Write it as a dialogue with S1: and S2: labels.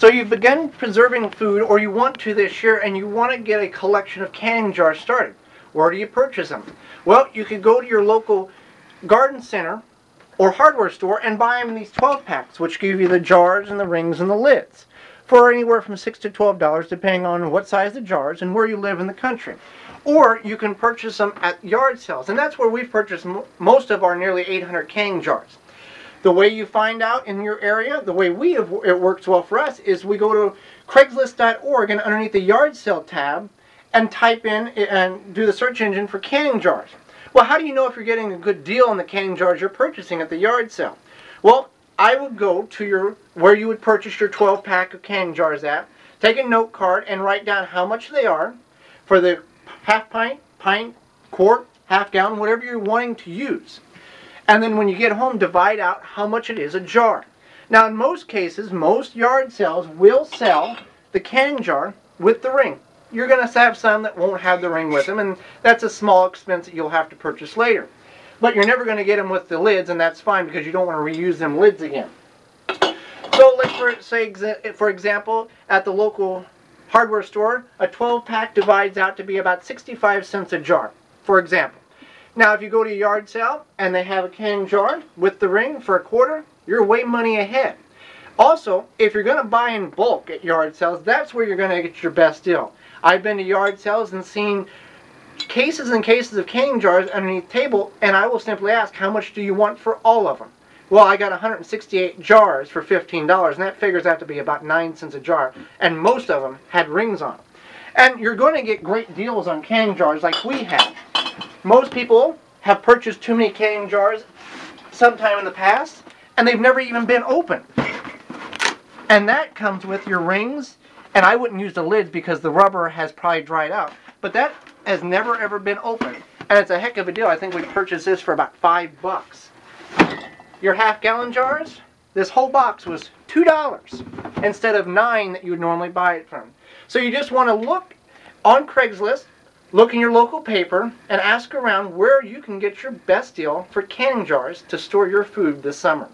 S1: So you've begun preserving food, or you want to this year, and you want to get a collection of canning jars started. Where do you purchase them? Well, you could go to your local garden center or hardware store and buy them in these 12 packs, which give you the jars and the rings and the lids for anywhere from $6 to $12, depending on what size the jars and where you live in the country. Or you can purchase them at yard sales, and that's where we've purchased most of our nearly 800 canning jars. The way you find out in your area, the way it works well for us, is we go to Craigslist.org and underneath the yard sale tab and type in and do the search engine for canning jars. Well, how do you know if you're getting a good deal on the canning jars you're purchasing at the yard sale? Well, I would go to where you would purchase your 12-pack of canning jars at, take a note card and write down how much they are for the half pint, pint, quart, half gallon, whatever you're wanting to use. And then when you get home, divide out how much it is a jar. Now, in most cases, most yard sales will sell the canning jar with the ring. You're going to have some that won't have the ring with them, and that's a small expense that you'll have to purchase later. But you're never going to get them with the lids, and that's fine because you don't want to reuse them lids again. So let's say, for example, at the local hardware store, a 12-pack divides out to be about 65 cents a jar, for example. Now, if you go to a yard sale and they have a canning jar with the ring for $1, you're way money ahead. Also, if you're going to buy in bulk at yard sales, that's where you're going to get your best deal. I've been to yard sales and seen cases and cases of canning jars underneath the table, and I will simply ask, how much do you want for all of them? Well, I got 168 jars for $15, and that figures out to be about 9 cents a jar, and most of them had rings on them. And you're going to get great deals on canning jars like we have. Most people have purchased too many canning jars sometime in the past, and they've never even been opened. And that comes with your rings, and I wouldn't use the lids because the rubber has probably dried out. But that has never ever been opened, and it's a heck of a deal. I think we purchased this for about $5. Your half-gallon jars, this whole box was $2 instead of $9 that you would normally buy it from. So you just want to look on Craigslist, look in your local paper, and ask around where you can get your best deal for canning jars to store your food this summer.